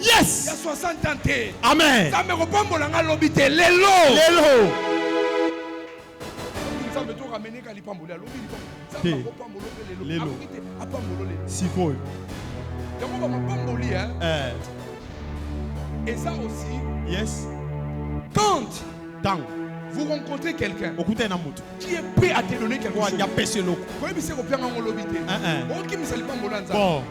yes. Il y a 60 ans. Amen. Et ça aussi, yes. quand vous rencontrez quelqu'un qui est prêt à te donner quelque chose, bon.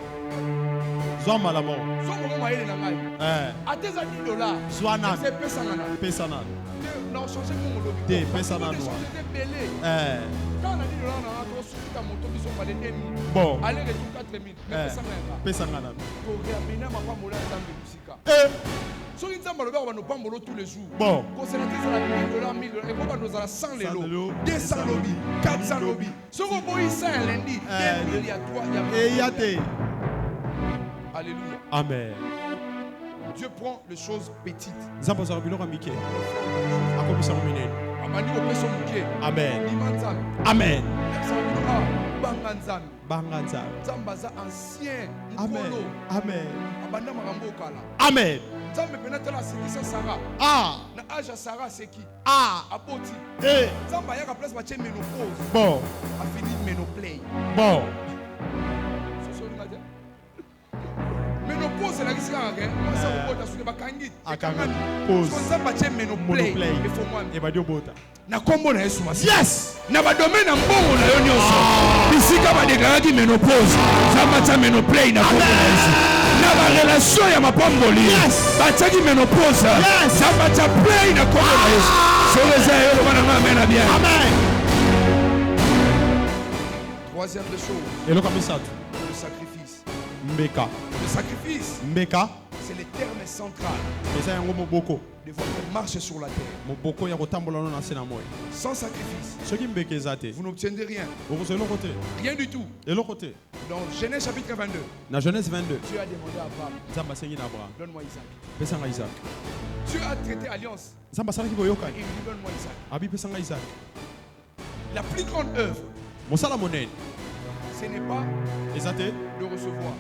Bon. Tous les jours. Bon. 100 lobbies, 200 lobbies, 400 lobbies. Si vous voyez ça un lundi, il y a 3, il y a Alléluia. Amen. Dieu prend les choses petites. Amen. Amen. Amen. Amen. Amen. Bon. Bon. Ménopause, c'est la question. Yes. Na ba domaine na mbongo na yo nyonso. Bisika ba déclarer ménopause. Ça matcha ménoplay na kombo na Yesu. Na ba relation ya mapamboli. Ba tchaki ménopause. Ça matcha play na kombo na Yesu. Soleza yo lo bana amen bien. Amen. Troisième des choses. Et le sacrifice. Le sacrifice. C'est le terme central de votre marche sur la terre. Sans sacrifice, vous n'obtiendrez rien. Rien du tout. Dans Genèse chapitre 22, Dieu a demandé à Abraham, donne-moi Isaac. Dieu a traité alliance. Il lui donne-moi Isaac. La plus grande œuvre, ce n'est pas de recevoir.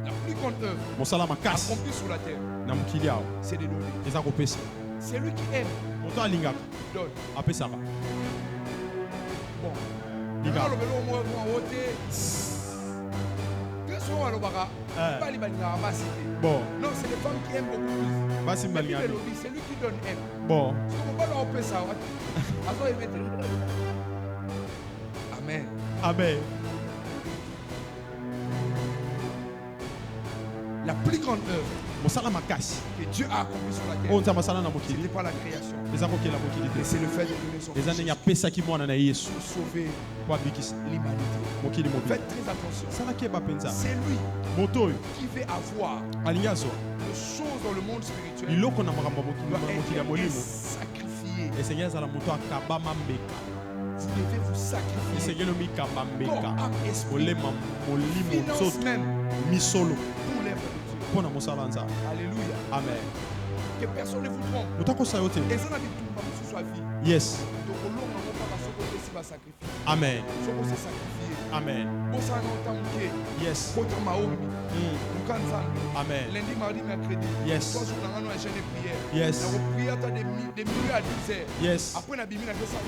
La plus grande œuvre accomplie sur la terre, c'est de donner. C'est lui qui aime. Donne. Bon. Bon. Non, c'est les femmes qui aiment beaucoup plus. C'est lui qui donne aime. Bon. Amen. Amen. La plus grande œuvre que Dieu a accomplie sur la terre, ce n'était pas la création, mais c'est le fait de donner son Fils pour sauver l'humanité. Faites très attention. C'est lui qui veut avoir les choses dans le monde spirituel. Il doit être sacrifié. Vous devez vous sacrifier. Corps, âme, esprit, finance même. Alléluia. Amen. Que personne ne vous trompe. Yes. Amen. Amen. Yes. Amen. Lundi, mardi, mercredi. Yes. Yes. Des milliers à 10 heures. Yes. Après, on a bimé ça.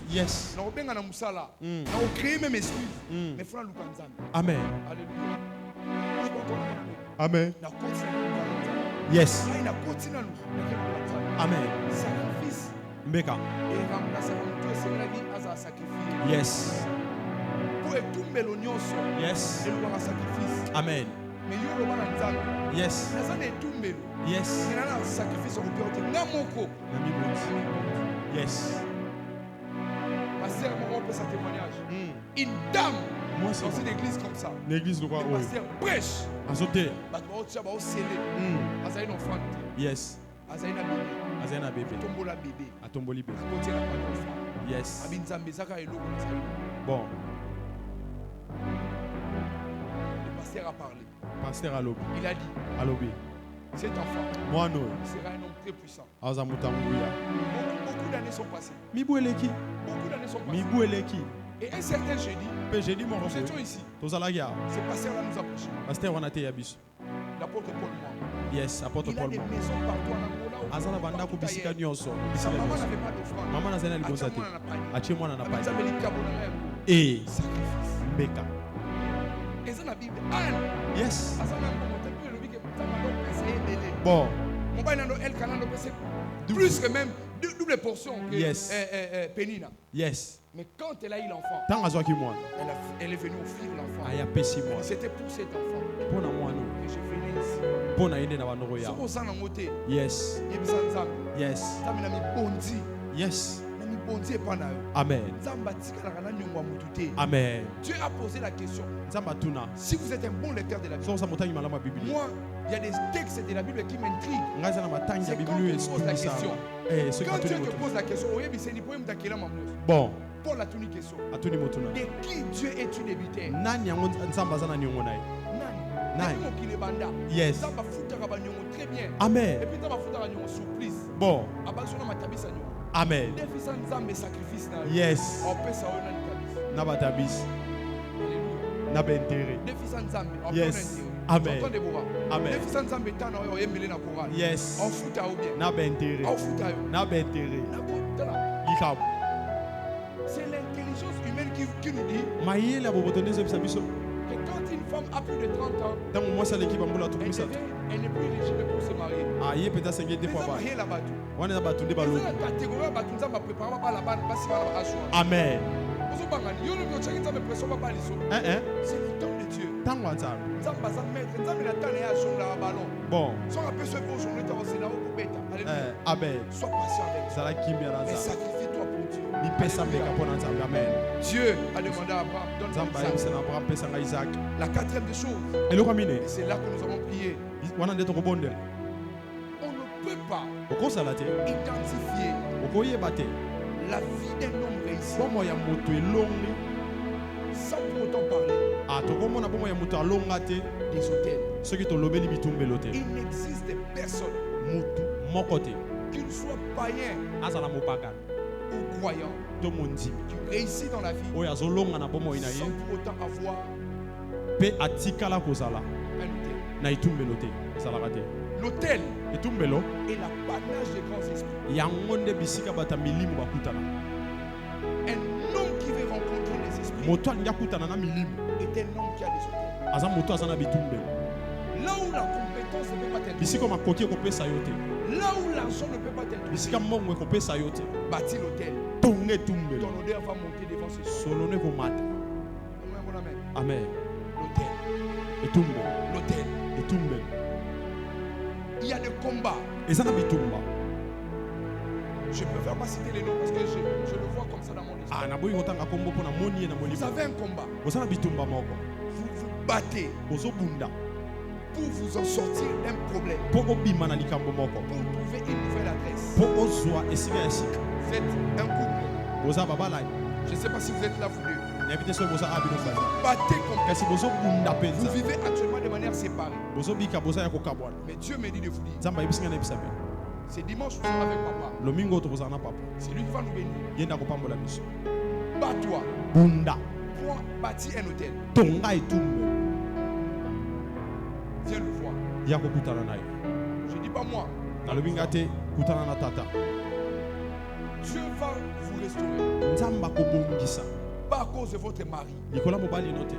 Yes. On a musala. On a créé même excuse. Mais frère Lukanzan. Amen. Alléluia. Amen. Yes. Amen. Sacrifice. Mbeka. Yes. Yes. Amen. Yes. Yes. Yes. Pasteur, on peut sa témoignage. Une dame dans une église comme ça. L'église de quoi? Le pasteur prêche. Azote. Yes. Azana bébé. Atomboli bébé. Yes. Bon. Le pasteur a parlé. Pasteur Alobi. Il a dit. Alobi. Cet enfant. Moi non. Il sera un homme très puissant. Beaucoup d'années sont passées. Beaucoup d'années sont passées. Et un certain jeudi, nous étions ici. Ce pasteur-là nous a prêché. L'apôtre Paul moi. Yes, apôtre Paul. Il a des maisons partout en Angola. Sa maman n'avait pas d'offrande. Et sacrifice. Mbeka. Et ça la Bible. Yes. Bon. Plus que même double portion que yes. Penina. Yes. Mais quand elle a eu l'enfant, elle est venue offrir l'enfant. C'était pour cet enfant que je venais ici. Yes. Yes. Yes. Amen. Amen. Dieu a posé la question. Si vous êtes un bon lecteur de la Bible, moi, il y a des textes de la Bible qui m'intriguent. C'est quand tu poses la question. Quand Dieu te pose la question, bon. Paul a une question. De qui Dieu est-tu débuté? Yes. Très bien. Amen. Et puis surprise. Bon. Amen. Yes. Nabatabis. Nabentere. Yes. Amen. Amen. Yes. Nabentere. Nabentere. C'est l'intelligence humaine qui nous dit que quand une femme a plus de 30 ans, elle n'est plus éligible pour se marier. Amen. C'est le temps de Dieu. Bon. Amen. Sois patient avec Dieu. Et sacrifie-toi pour Dieu. Dieu a demandé à Abraham, donne-moi Isaac. La quatrième des choses, et c'est là que nous avons prié. On ne peut pas identifier la vie d'un homme réussi sans pour autant parler des hôtels. Il n'existe personne qu'il soit païen ou croyant qui réussit dans la vie sans pour autant avoir un hôtel. L'hôtel est l'apanage des grands esprits. Un homme qui veut rencontrer les esprits est un homme qui a des hôtels. Là où la compétence ne peut pas t'être, là où l'argent ne peut pas t'être, bâtis l'hôtel. Ton odeur va monter devant ce soir. Amen. L'hôtel. Il y a des combats. Je ne préfère pas citer les noms parce que je le vois comme ça dans mon esprit. Vous avez un combat. Vous vous battez pour vous en sortir d'un problème. Pour trouver une nouvelle adresse. Vous êtes un couple. Je ne sais pas si vous êtes là, vous deux. Vous battez comme vous vivez actuellement de manière séparée. Mais Dieu me dit de vous dire, c'est dimanche, vous serez avec papa. C'est lui qui va nous bénir. Bats-toi. Bunda. Pour bâtir un hôtel. Tonga etumbelo. Viens le voir. Yako kutana naye. Je dis pas moi. Nalobingate kutana na tata. Dieu va vous restaurer. Nzamba kobongisa. Pas à cause de votre mari. Nikola mobali note.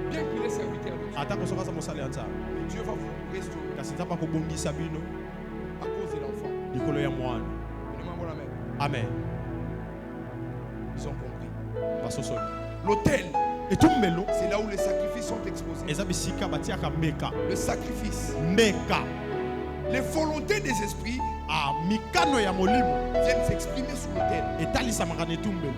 Bien qu'il est serviteur de Dieu. Atako soka sa mosala yanza. Mais Dieu va vous restaurer. Kasi nzamba kobongisa bino. À cause de l'enfant. Nikolo ya mwana. Donnez-moi mon amen. Amen. Ils ont compris. Basoso. L'autel. Etumbelo. C'est là où les sacrifices sont exposés. Eza bisika batiaka mbeka. Le sacrifice. Mbeka. Les volontés des esprits mikano ya molimo viennent s'exprimer sur l'autel. etalisamaka na etumbelo.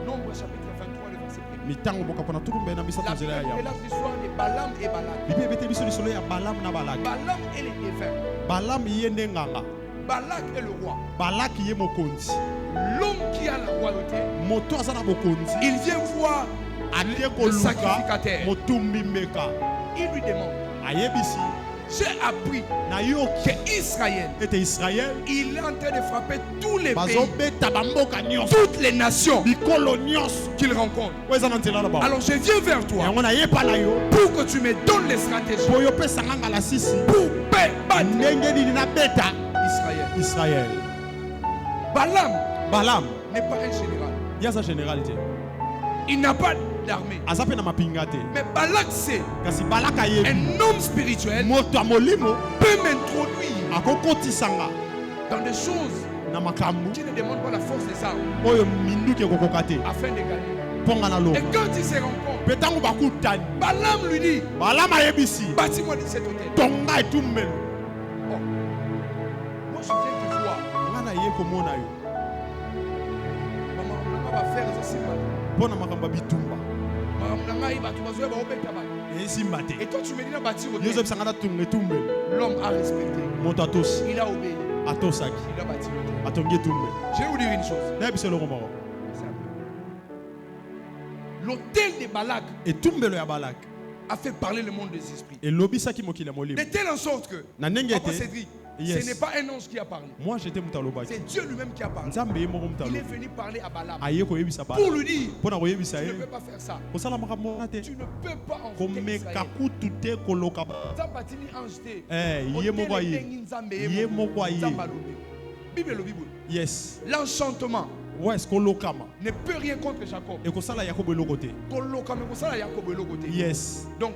Nombre chapitre 23 le verset 1. Mitango boka na turumbelo na misato nzela ya Bible est l'histoire de Balaam et Balak. Bible bete biso lisolo ya Balaam na Balak. Balaam est le défunt. Balaam yende nganga. Balak est le roi. Balak ye mokonzi. L'homme qui a la royauté, moto azana bokonzi. Il vient voir le sacrificateur. Motumbi mbeka. Il lui demande. Ayebisi. J'ai appris que Israël, il est en train de frapper tous les pays, toutes les nations qu'il rencontre. Alors je viens vers toi pour que tu me donnes les stratégies pour battre Israël. Balaam n'est pas un général. Il n'a pas d'armée. Mais Balak c'est un homme spirituel peut m'introduire dans des choses qui ne demandent pas la force des armes afin de gagner. Et quand ils se rencontrent, Balaam lui dit bâtis-moi cet hôtel. Oh. Moi je viens te voir. Maman va faire ça. Et toi tu me dis bâtir l'homme a respecté. Il a obéi. Il a bâti l'hôtel. Je vais vous dire une chose. L'hôtel de Balak a fait parler le monde des esprits. De telle en sorte que Papa Cédric, ce n'est pas un ange qui a parlé. C'est Dieu lui-même qui a parlé. Il est venu parler à Balaam pour lui dire tu ne peux pas faire ça. Tu ne peux pas envoyer Israël. Yes. L'enchantement ne peut rien contre Jacob. Yes. Donc,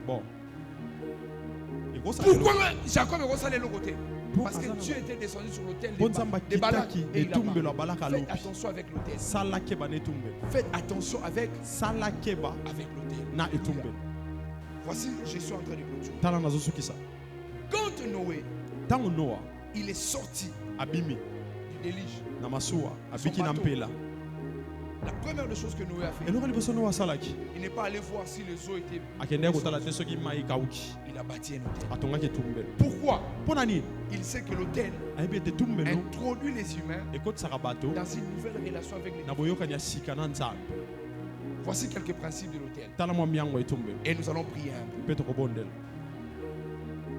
bon. Pourquoi Jacob est le côté? Parce que Dieu était descendu sur l'autel de Balak et il a parlé. Faites attention avec l'autel. Faites attention avec l'autel. Voici, je suis en train de clôturer. Quand Noé, il est sorti du déluge, la première des choses que Noé a fait, il n'est pas allé voir si les eaux étaient. Il a bâti un hôtel. Pourquoi? Il sait que l'hôtel introduit les humains dans une nouvelle relation avec les dieux. Voici quelques principes de l'hôtel. Et nous allons prier un peu.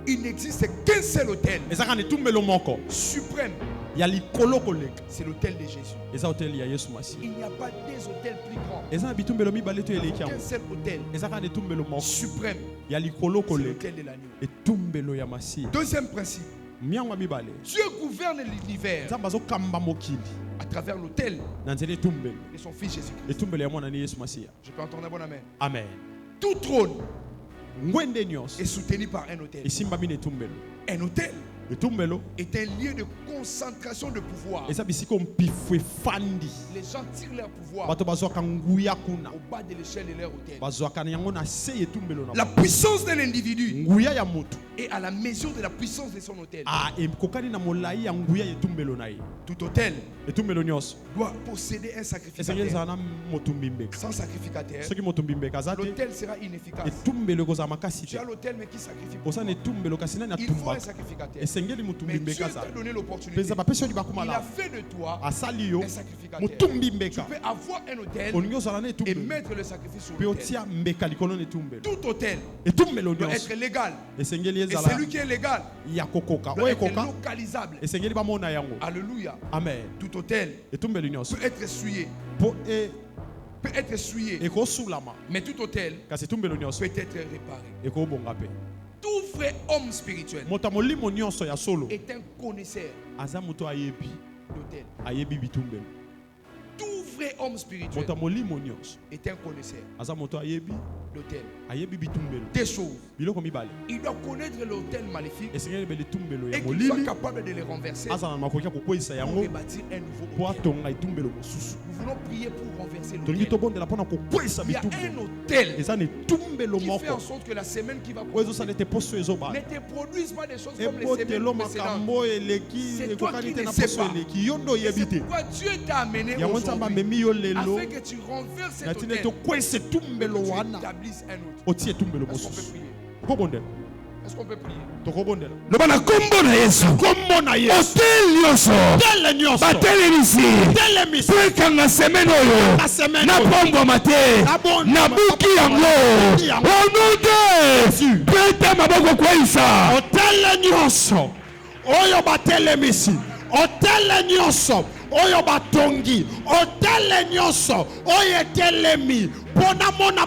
Il n'existe qu'un seul hôtel suprême. C'est l'hôtel de Jésus. Il n'y a pas des hôtels plus grands. Qu'un seul hôtel suprême. C'est l'hôtel de l'agneau. Deuxième principe. Dieu gouverne l'univers à travers l'autel de son fils Jésus-Christ. Je peux entendre un bon amen. Amen. Tout trône est soutenu par un autel. Un autel est un lieu de concentration de pouvoir. Les gens tirent leur pouvoir au bas de l'échelle de leur autel. La puissance de l'individu est à la mesure de la puissance de son autel. Tout autel doit posséder un sacrificateur. Sans sacrificateur, l'autel sera inefficace. Tu as l'autel mais qui sacrifie pour toi. Il faut un sacrificateur. Mais Dieu t'a donné l'opportunité. Il a fait de toi un sacrificateur. Tu peux avoir un autel et mettre le sacrifice sur l'autel. Tout autel doit être légal. Et celui qui est légal doit être localisable. Alléluia. Amen. Tout autel peut être essuyé. Peut être essuyé. Mais tout autel peut être réparé. Tout vrai homme spirituel est un connaisseur d'autel. Tout vrai homme spirituel est un connaisseur d'autel. Des choses. Il doit connaître l'autel maléfique et qu'il soit capable de les renverser pour rebâtir un nouveau autel. Nous voulons prier pour renverser l'autel. Il y a un autel qui fait en sorte que la semaine qui va commencer ne te produise pas des choses comme les semaines précédentes. C'est toi qui ne sais pas. Et c'est pourquoi Dieu t'a amené aujourd'hui afin que tu renverses cet autel et que tu établisses un autre. Est-ce qu'on peut prier? Le bana kombo na Yesu. Hotel nyoso. Batelemisi. Peka na semaine oyo. Na pombo mate. Na buki yango. Onude. Peta maboko kwa isa. Hotel nyoso. Oyo batelemisi. Hotel nyoso. Oyo batongi. Hotel nyoso. Oyo telemi. Bona mona